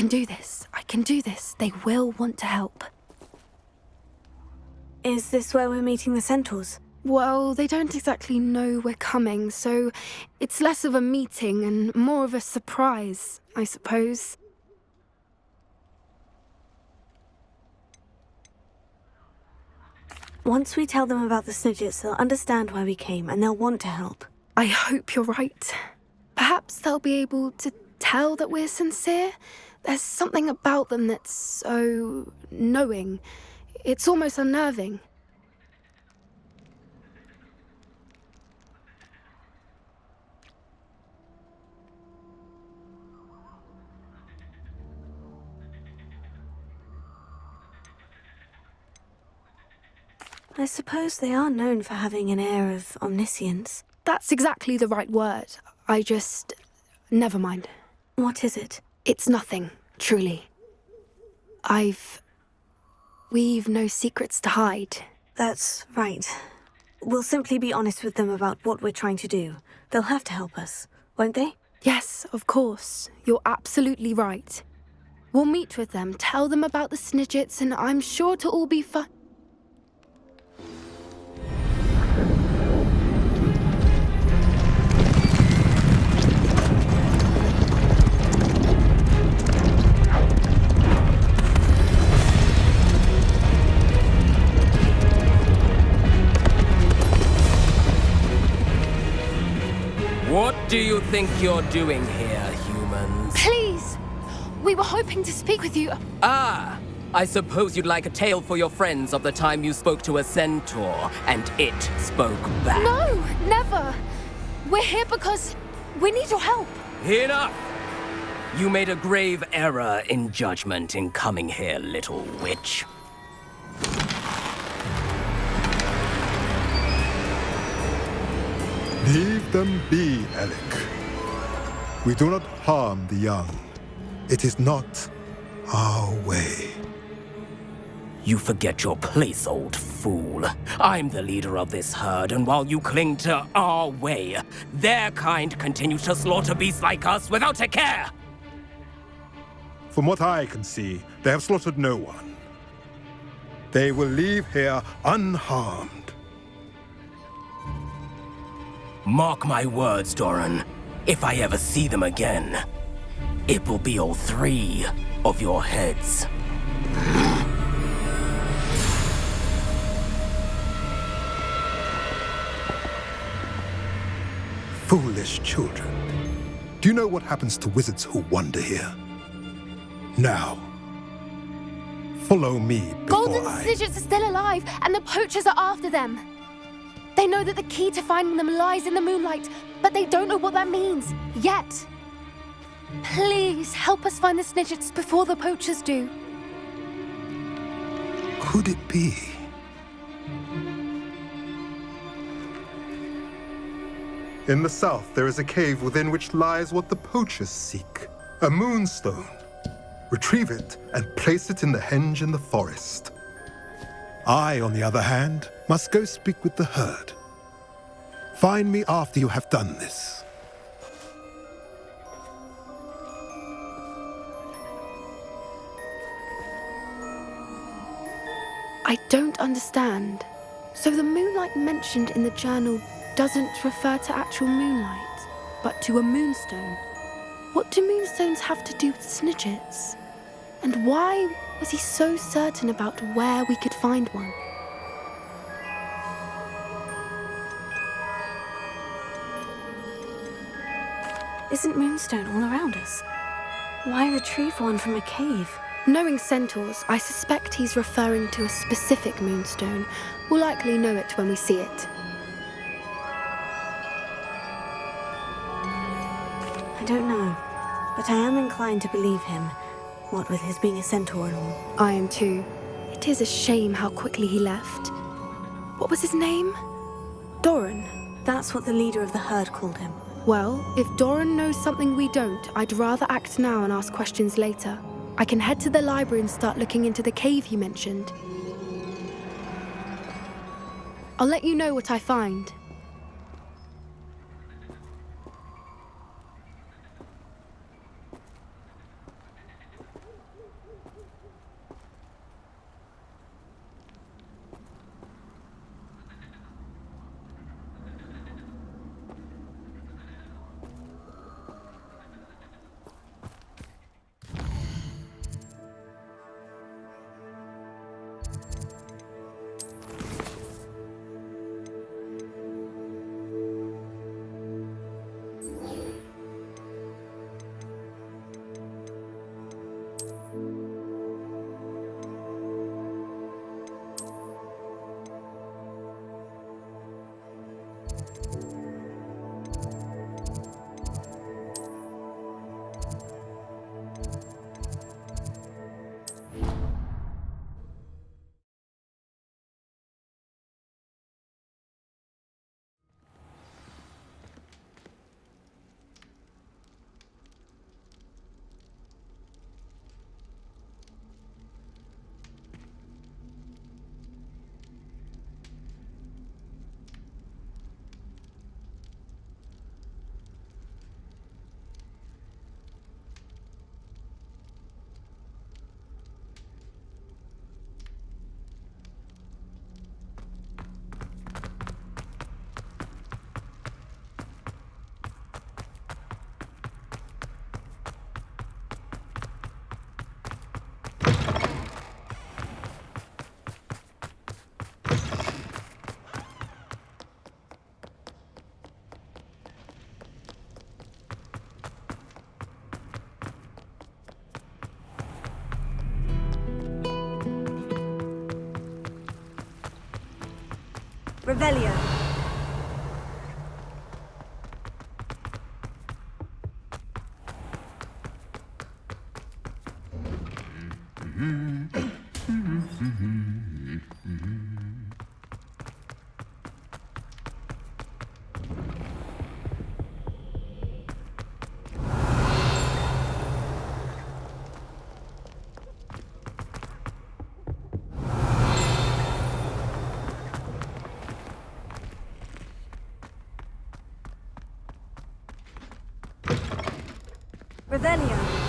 can do this. I can do this. They will want to help. Is this where we're meeting the centaurs? Well, they don't exactly know we're coming, so it's less of a meeting and more of a surprise, I suppose. Once we tell them about the Snidgets, they'll understand why we came and they'll want to help. I hope you're right. Perhaps they'll be able to tell that we're sincere. There's something about them that's so knowing. It's almost unnerving. I suppose they are known for having an air of omniscience. That's exactly the right word. Never mind. What is it? It's nothing, truly. We've no secrets to hide. That's right. We'll simply be honest with them about what we're trying to do. They'll have to help us, won't they? Yes, of course. You're absolutely right. We'll meet with them, tell them about the Snidgets, and I'm sure to all be fun. What do you think you're doing here, humans? Please! We were hoping to speak with you. Ah! I suppose you'd like a tale for your friends of the time you spoke to a centaur, and it spoke back. No, never! We're here because we need your help. Enough! You made a grave error in judgment in coming here, little witch. Leave them be, Alec. We do not harm the young. It is not our way. You forget your place, old fool. I'm the leader of this herd, and while you cling to our way, their kind continue to slaughter beasts like us without a care! From what I can see, they have slaughtered no one. They will leave here unharmed. Mark my words, Doran. If I ever see them again, it will be all 3 of your heads. Foolish children. Do you know what happens to wizards who wander here? Now, follow me before Golden Snidgets are still alive, and the poachers are after them. They know that the key to finding them lies in the moonlight, but they don't know what that means, yet. Please, help us find the Snidgets before the poachers do. Could it be? In the south, there is a cave within which lies what the poachers seek. A moonstone. Retrieve it and place it in the henge in the forest. I, on the other hand, must go speak with the herd. Find me after you have done this. I don't understand. So the moonlight mentioned in the journal doesn't refer to actual moonlight, but to a moonstone. What do moonstones have to do with Snidgets? And why was he so certain about where we could find one? Isn't moonstone all around us? Why retrieve one from a cave? Knowing centaurs, I suspect he's referring to a specific moonstone. We'll likely know it when we see it. I don't know, but I am inclined to believe him, what with his being a centaur and all. I am too. It is a shame how quickly he left. What was his name? Doran. That's what the leader of the herd called him. Well, if Doran knows something we don't, I'd rather act now and ask questions later. I can head to the library and start looking into the cave you mentioned. I'll let you know what I find. Revelio. Revelio.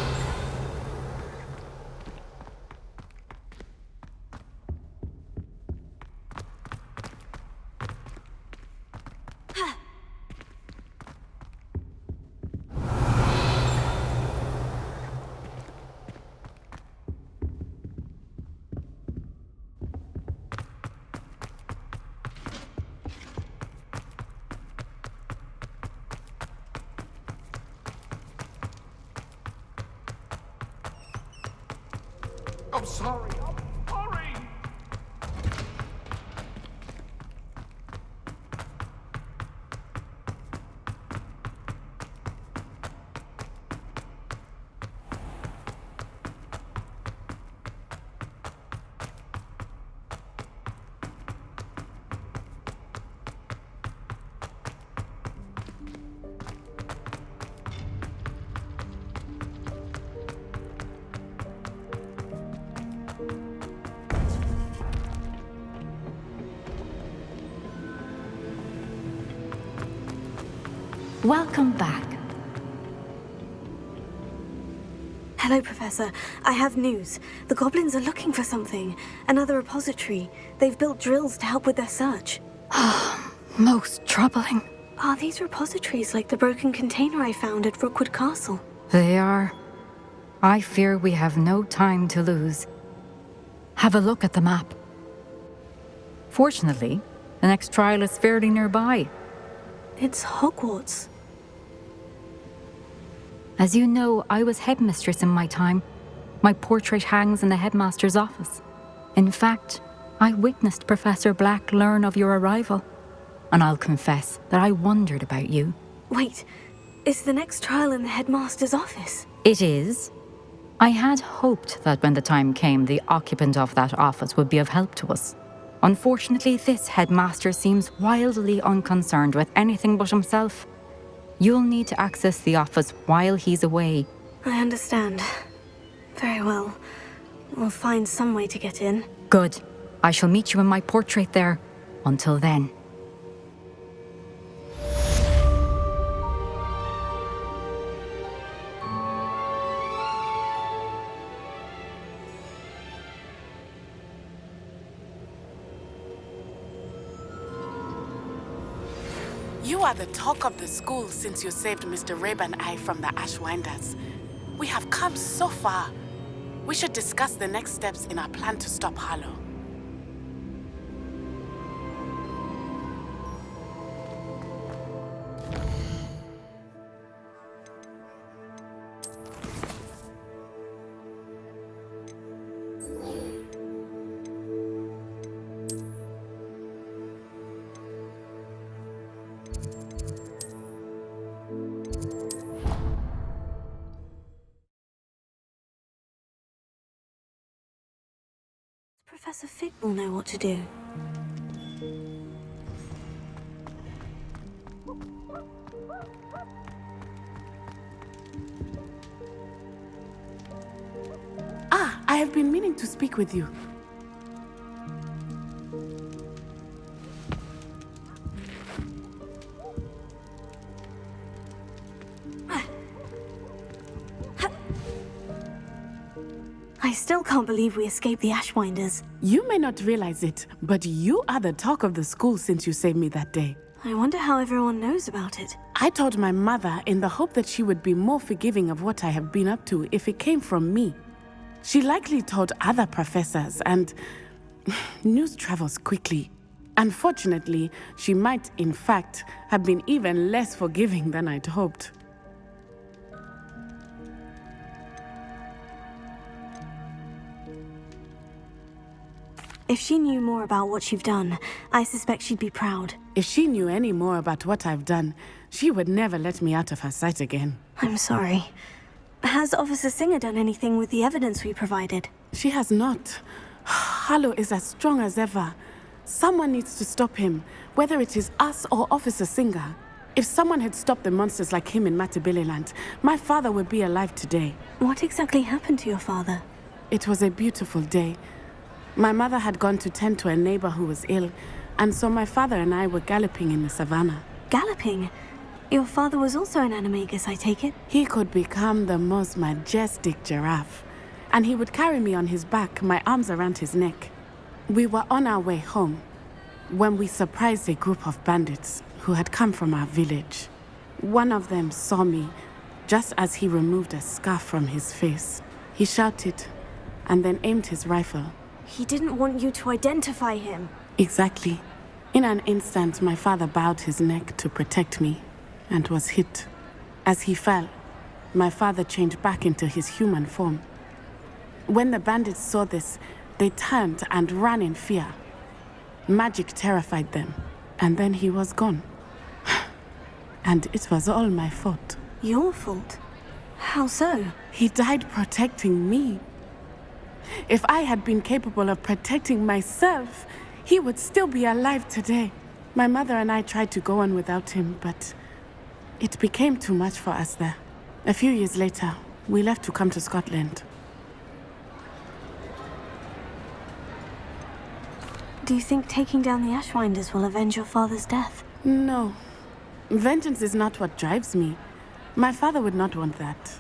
I'm sorry. I'm sorry. Welcome back. Hello, Professor. I have news. The goblins are looking for something. Another repository. They've built drills to help with their search. Most troubling. Are these repositories like the broken container I found at Rookwood Castle? They are. I fear we have no time to lose. Have a look at the map. Fortunately, the next trial is fairly nearby. It's Hogwarts. As you know, I was headmistress in my time. My portrait hangs in the headmaster's office. In fact, I witnessed Professor Black learn of your arrival. And I'll confess that I wondered about you. Wait, is the next trial in the headmaster's office? It is. I had hoped that when the time came, the occupant of that office would be of help to us. Unfortunately, this headmaster seems wildly unconcerned with anything but himself. You'll need to access the office while he's away. I understand. Very well. We'll find some way to get in. Good. I shall meet you in my portrait there. Until then. You are the talk of the school since you saved Mr. Rabe and I from the Ashwinders. We have come so far. We should discuss the next steps in our plan to stop Harlow. Professor Fig will know what to do. I have been meaning to speak with you. I still can't believe we escaped the Ashwinders. You may not realize it, but you are the talk of the school since you saved me that day. I wonder how everyone knows about it. I told my mother in the hope that she would be more forgiving of what I have been up to if it came from me. She likely told other professors, and news travels quickly. Unfortunately, she might, in fact, have been even less forgiving than I'd hoped. If she knew more about what you've done, I suspect she'd be proud. If she knew any more about what I've done, she would never let me out of her sight again. I'm sorry. Has Officer Singer done anything with the evidence we provided? She has not. Harlow is as strong as ever. Someone needs to stop him, whether it is us or Officer Singer. If someone had stopped the monsters like him in Matabeleland, my father would be alive today. What exactly happened to your father? It was a beautiful day. My mother had gone to tend to a neighbor who was ill, and so my father and I were galloping in the savannah. Galloping? Your father was also an animagus, I take it? He could become the most majestic giraffe, and he would carry me on his back, my arms around his neck. We were on our way home when we surprised a group of bandits who had come from our village. One of them saw me just as he removed a scarf from his face. He shouted and then aimed his rifle. He didn't want you to identify him. Exactly. In an instant, my father bowed his neck to protect me and was hit. As he fell, my father changed back into his human form. When the bandits saw this, they turned and ran in fear. Magic terrified them, and then he was gone. And it was all my fault. Your fault? How so? He died protecting me. If I had been capable of protecting myself, he would still be alive today. My mother and I tried to go on without him, but it became too much for us there. A few years later, we left to come to Scotland. Do you think taking down the Ashwinders will avenge your father's death? No. Vengeance is not what drives me. My father would not want that.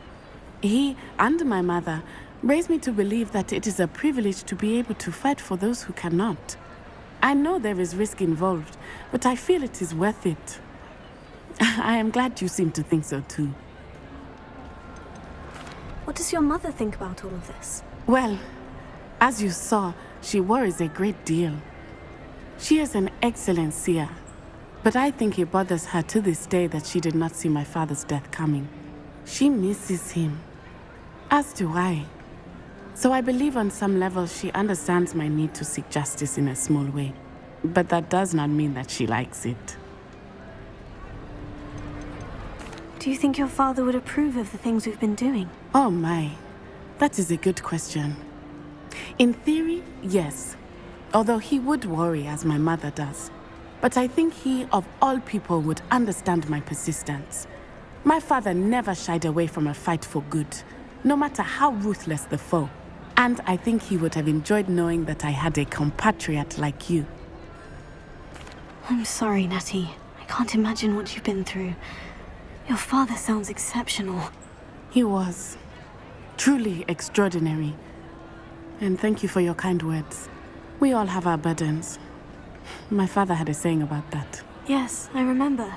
He and my mother raised me to believe that it is a privilege to be able to fight for those who cannot. I know there is risk involved, but I feel it is worth it. I am glad you seem to think so too. What does your mother think about all of this? Well, as you saw, she worries a great deal. She is an excellent seer, but I think it bothers her to this day that she did not see my father's death coming. She misses him, as do I. So I believe on some level she understands my need to seek justice in a small way. But that does not mean that she likes it. Do you think your father would approve of the things we've been doing? Oh my, that is a good question. In theory, yes. Although he would worry as my mother does. But I think he, of all people, would understand my persistence. My father never shied away from a fight for good, no matter how ruthless the foe. And I think he would have enjoyed knowing that I had a compatriot like you. I'm sorry, Natty. I can't imagine what you've been through. Your father sounds exceptional. He was. Truly extraordinary. And thank you for your kind words. We all have our burdens. My father had a saying about that. Yes, I remember.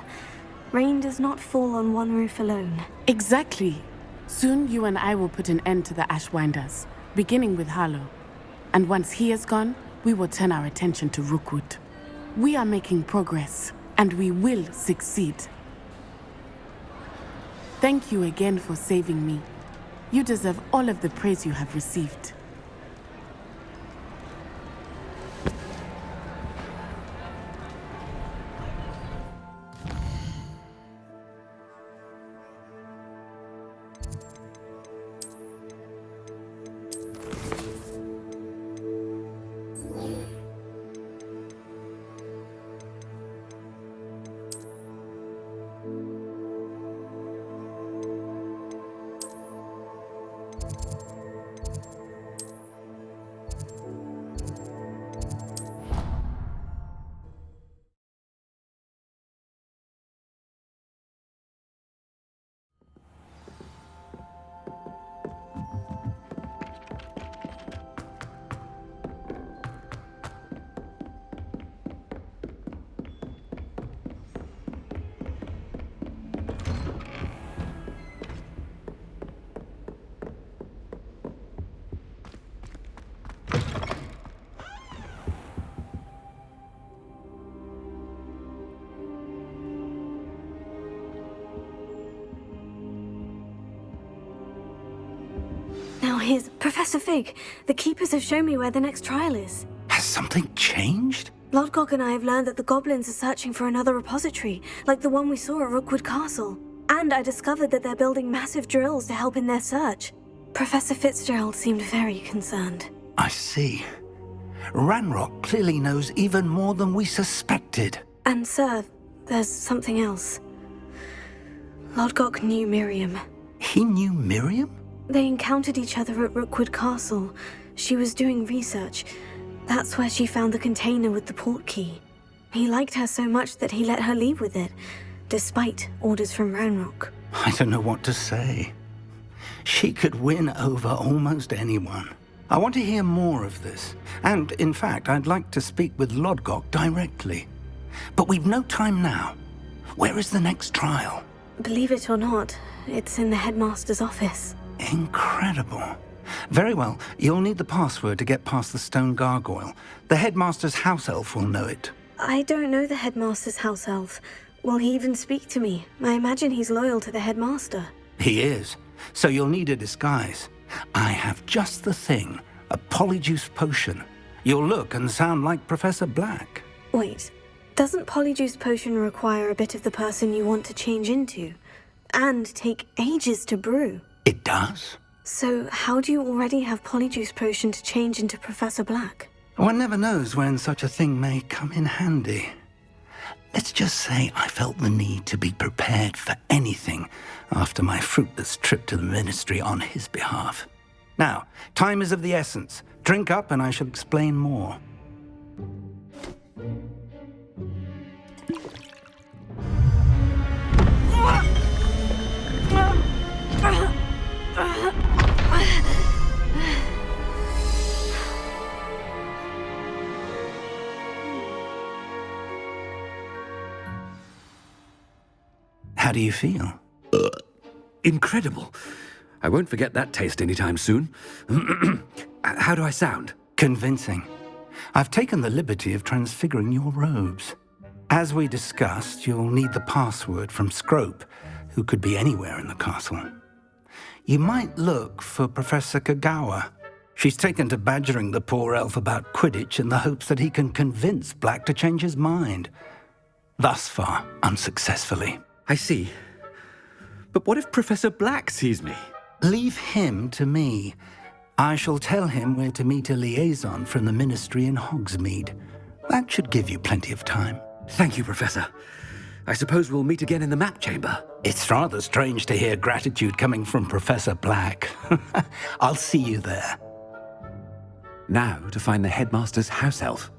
Rain does not fall on one roof alone. Exactly. Soon you and I will put an end to the Ashwinders, beginning with Harlow. And once he is gone, we will turn our attention to Rookwood. We are making progress, and we will succeed. Thank you again for saving me. You deserve all of the praise you have received. Now here's Professor Fig. The Keepers have shown me where the next trial is. something changed? Lodgok and I have learned that the goblins are searching for another repository, like the one we saw at Rookwood Castle. And I discovered that they're building massive drills to help in their search. Professor Fitzgerald seemed very concerned. I see. Ranrock clearly knows even more than we suspected. And sir, there's something else. Lodgok knew Miriam. He knew Miriam? They encountered each other at Rookwood Castle. She was doing research. That's where she found the container with the port key. He liked her so much that he let her leave with it, despite orders from Ranrock. I don't know what to say. She could win over almost anyone. I want to hear more of this. And, in fact, I'd like to speak with Lodgok directly. But we've no time now. Where is the next trial? Believe it or not, it's in the headmaster's office. Incredible. Very well. You'll need the password to get past the stone gargoyle. The headmaster's house elf will know it. I don't know the headmaster's house elf. Will he even speak to me? I imagine he's loyal to the headmaster. He is. So you'll need a disguise. I have just the thing. A polyjuice potion. You'll look and sound like Professor Black. Wait, doesn't polyjuice potion require a bit of the person you want to change into? And take ages to brew? It does. So how do you already have polyjuice potion to change into Professor Black? One never knows when such a thing may come in handy. Let's just say I felt the need to be prepared for anything after my fruitless trip to the ministry on his behalf. Now, time is of the essence. Drink up and I shall explain more. How do you feel? Incredible. I won't forget that taste anytime soon. How do I sound? Convincing. I've taken the liberty of transfiguring your robes. As we discussed, you'll need the password from Scrope, who could be anywhere in the castle. You might look for Professor Kagawa. She's taken to badgering the poor elf about Quidditch in the hopes that he can convince Black to change his mind. Thus far, unsuccessfully. I see. But what if Professor Black sees me? Leave him to me. I shall tell him where to meet a liaison from the ministry in Hogsmeade. That should give you plenty of time. Thank you, Professor. I suppose we'll meet again in the map chamber. It's rather strange to hear gratitude coming from Professor Black. I'll see you there. Now to find the headmaster's house elf.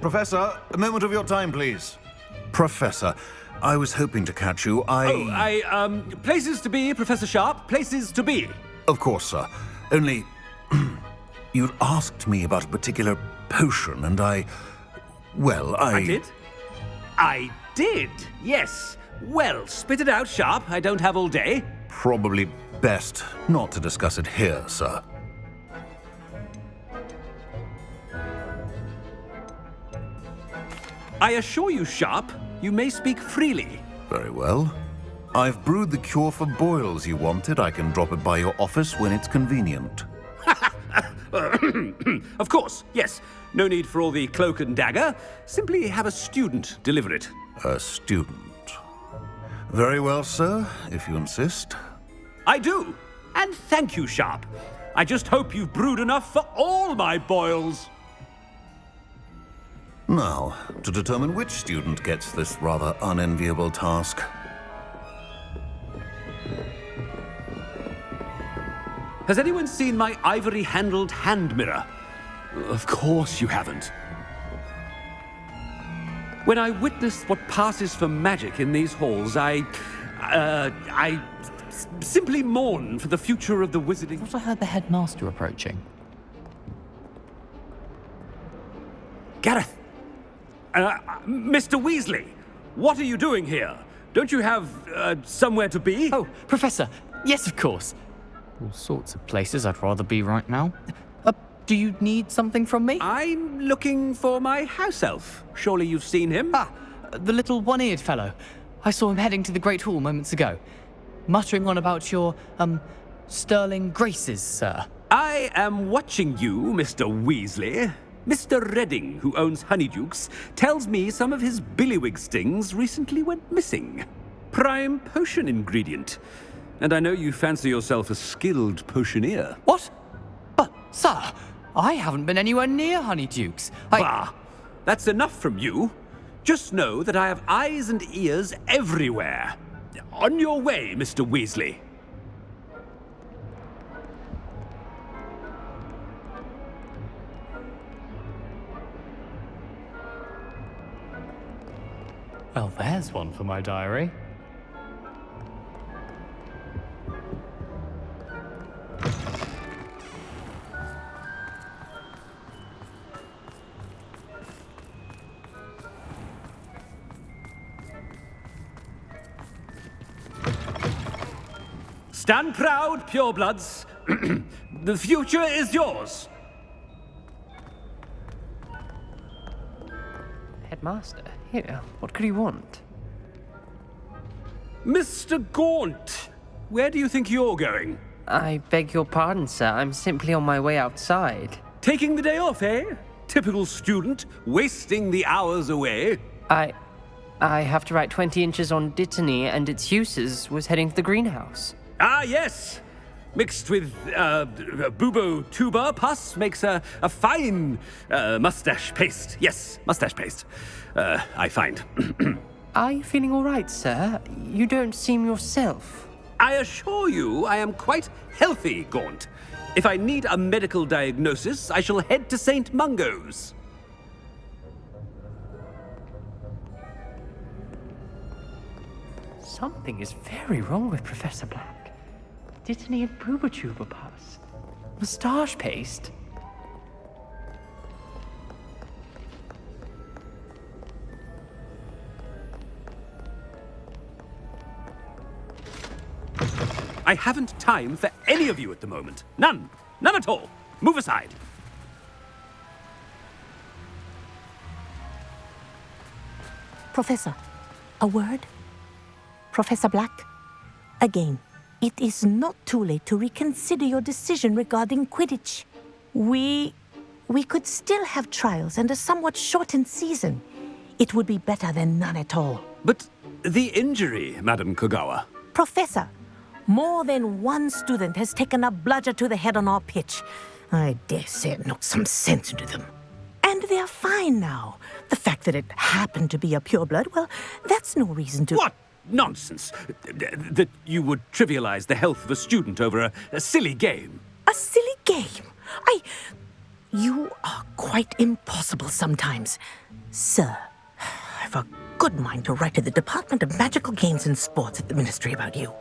Professor, a moment of your time, please. Professor, I was hoping to catch you. Places to be, Professor Sharp. Places to be. Of course, sir. Only, you'd asked me about a particular potion, and I did? I did, yes. Well, spit it out, Sharp. I don't have all day. Probably best not to discuss it here, sir. I assure you, Sharp, you may speak freely. Very well. I've brewed the cure for boils you wanted. I can drop it by your office when it's convenient. Of course, yes. No need for all the cloak and dagger. Simply have a student deliver it. A student. Very well, sir, if you insist. I do. And thank you, Sharp. I just hope you've brewed enough for all my boils. Now, to determine which student gets this rather unenviable task. Has anyone seen my ivory-handled hand mirror? Of course you haven't. When I witness what passes for magic in these halls, I simply mourn for the future of the wizarding. I thought I heard the headmaster approaching. Gareth! Mr. Weasley, what are you doing here? Don't you have somewhere to be? Oh, Professor, yes, of course. All sorts of places I'd rather be right now. Do you need something from me? I'm looking for my house elf. Surely you've seen him? Ah, the little one-eared fellow. I saw him heading to the Great Hall moments ago, muttering on about your, sterling graces, sir. I am watching you, Mr. Weasley. Mr. Redding, who owns Honeydukes, tells me some of his billywig stings recently went missing. Prime potion ingredient. And I know you fancy yourself a skilled potioneer. What? But, sir, I haven't been anywhere near Honeydukes. Bah! That's enough from you. Just know that I have eyes and ears everywhere. On your way, Mr. Weasley. Well, there's one for my diary. Stand proud, purebloods. The future is yours. Headmaster, here, what could he want? Mr. Gaunt, where do you think you're going? I beg your pardon, sir. I'm simply on my way outside. Taking the day off, eh? Typical student, wasting the hours away. I have to write 20 inches on Dittany and its uses. Was heading to the greenhouse. Ah, yes. Mixed with bubo tuber pus makes a fine mustache paste. Yes, mustache paste. I find. Are you feeling all right, sir? You don't seem yourself. I assure you I am quite healthy, Gaunt. If I need a medical diagnosis, I shall head to St. Mungo's. Something is very wrong with Professor Black. Dittany and Boobertuber pus. Moustache paste. I haven't time for any of you at the moment. None. None at all. Move aside. Professor, a word? Professor Black, again, it is not too late to reconsider your decision regarding Quidditch. We could still have trials and a somewhat shortened season. It would be better than none at all. But the injury, Madam Kogawa. Professor, more than one student has taken a bludger to the head on our pitch. I dare say it knocked some sense into them. And they're fine now. The fact that it happened to be a pureblood, well, that's no reason to... What nonsense! That you would trivialize the health of a student over a silly game. A silly game? You are quite impossible sometimes. Sir, I've a good mind to write to the Department of Magical Games and Sports at the Ministry about you.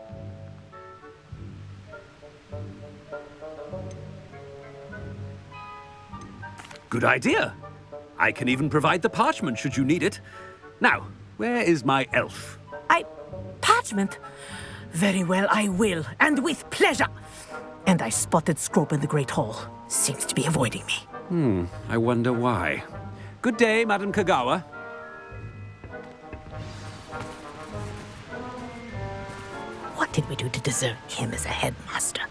Good idea. I can even provide the parchment should you need it. Now, where is my elf? Parchment? Very well, I will, and with pleasure. And I spotted Scrope in the Great Hall. Seems to be avoiding me. I wonder why. Good day, Madam Kogawa. What did we do to deserve him as a headmaster?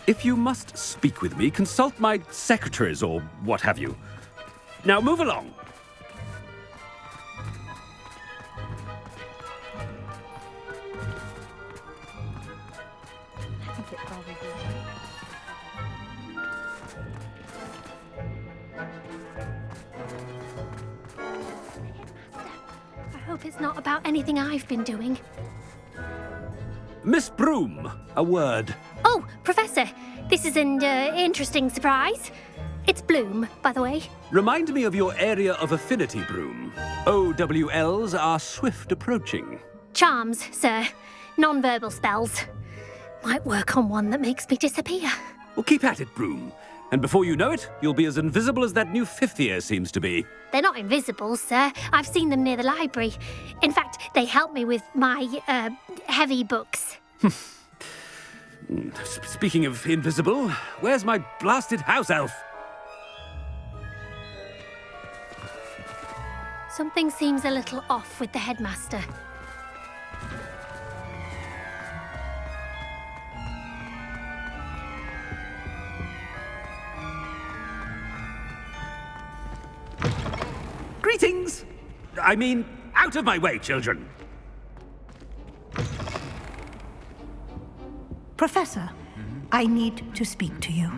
If you must speak with me, consult my secretaries or what have you. Now move along. if it's not about anything I've been doing. Miss Broom, a word. Oh, Professor, this is an interesting surprise. It's Bloom, by the way. Remind me of your area of affinity, Broom. OWLs are swift approaching. Charms, sir. Non-verbal spells. Might work on one that makes me disappear. Well, keep at it, Broom. And before you know it, you'll be as invisible as that new fifth year seems to be. They're not invisible, sir. I've seen them near the library. In fact, they help me with my, heavy books. Speaking of invisible, where's my blasted house elf? Something seems a little off with the headmaster. Greetings! I mean, out of my way, children! Professor, I need to speak to you.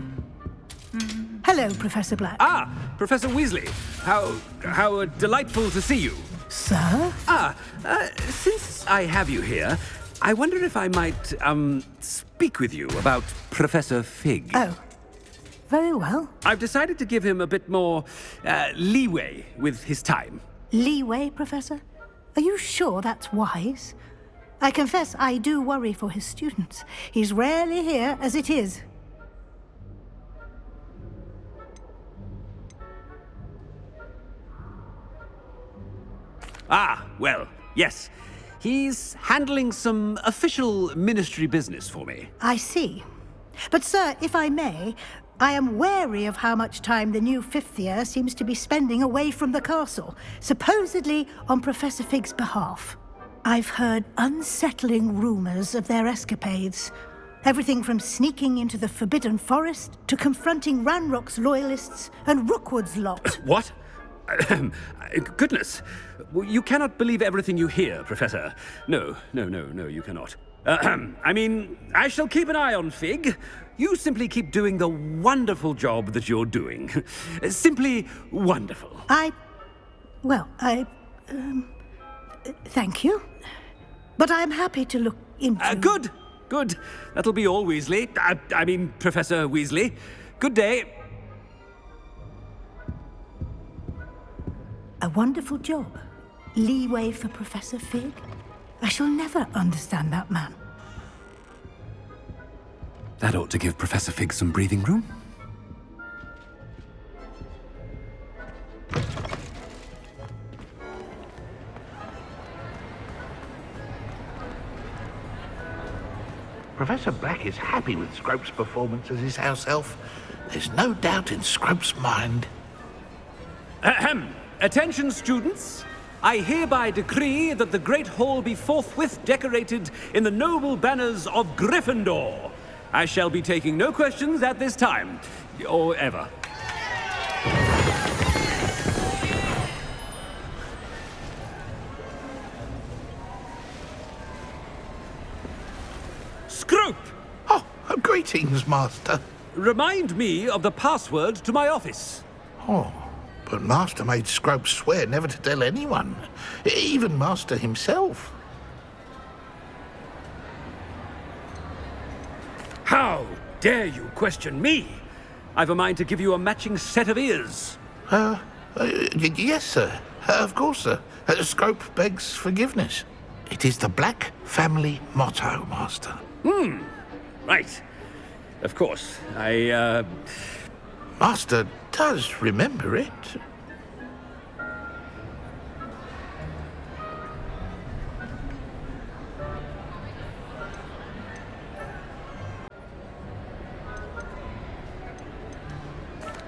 Hello, Professor Black. Ah, Professor Weasley. How delightful to see you. Sir? Since I have you here, I wonder if I might, speak with you about Professor Fig. Oh, very well. I've decided to give him a bit more, leeway with his time. Leeway, Professor? Are you sure that's wise? I confess I do worry for his students. He's rarely here as it is. Ah, well, yes. He's handling some official ministry business for me. I see. But, sir, if I may, I am wary of how much time the new fifth year seems to be spending away from the castle, supposedly on Professor Fig's behalf. I've heard unsettling rumors of their escapades. Everything from sneaking into the Forbidden Forest to confronting Ranrock's loyalists and Rookwood's lot. What? Goodness. You cannot believe everything you hear, Professor. No, you cannot. I mean, I shall keep an eye on Fig. You simply keep doing the wonderful job that you're doing. Simply wonderful. Thank you. But I'm happy to look into... Good. That'll be all, Weasley. I mean, Professor Weasley. Good day. A wonderful job. Leeway for Professor Fig. I shall never understand that man. That ought to give Professor Fig some breathing room. Professor Black is happy with Scrope's performance as his house elf. There's no doubt in Scrope's mind. Ahem. Attention, students. I hereby decree that the Great Hall be forthwith decorated in the noble banners of Gryffindor. I shall be taking no questions at this time, or ever. Scrope! Oh, greetings, Master. Remind me of the password to my office. Oh, but Master made Scrope swear never to tell anyone, even Master himself. How dare you question me? I've a mind to give you a matching set of ears. Yes, sir. Of course, sir. Scrope begs forgiveness. It is the Black family motto, Master. Right. Of course. Master does remember it.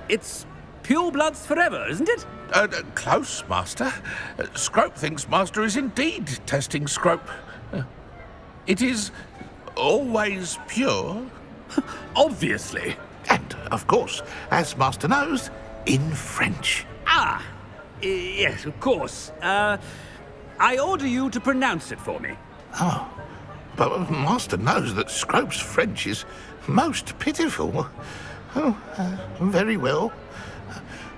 It's pure bloods forever, isn't it? Close, Master. Scrope thinks Master is indeed testing Scrope. It is always pure. Obviously. And, of course, as Master knows, in French. Yes, of course. I order you to pronounce it for me. Oh, but Master knows that Scrope's French is most pitiful. Oh, very well.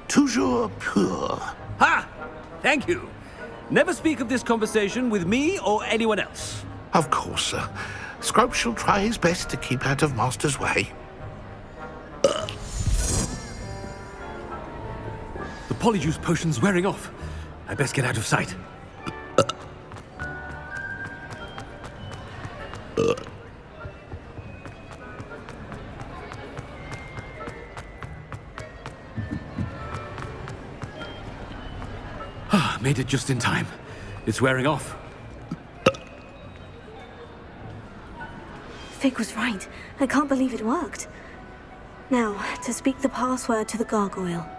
Toujours pur. Ha! Thank you. Never speak of this conversation with me or anyone else. Of course, sir. Scrope shall try his best to keep out of Master's way. The polyjuice potion's wearing off. I best get out of sight. Made it just in time. It's wearing off. Fig was right. I can't believe it worked. Now, to speak the password to the gargoyle.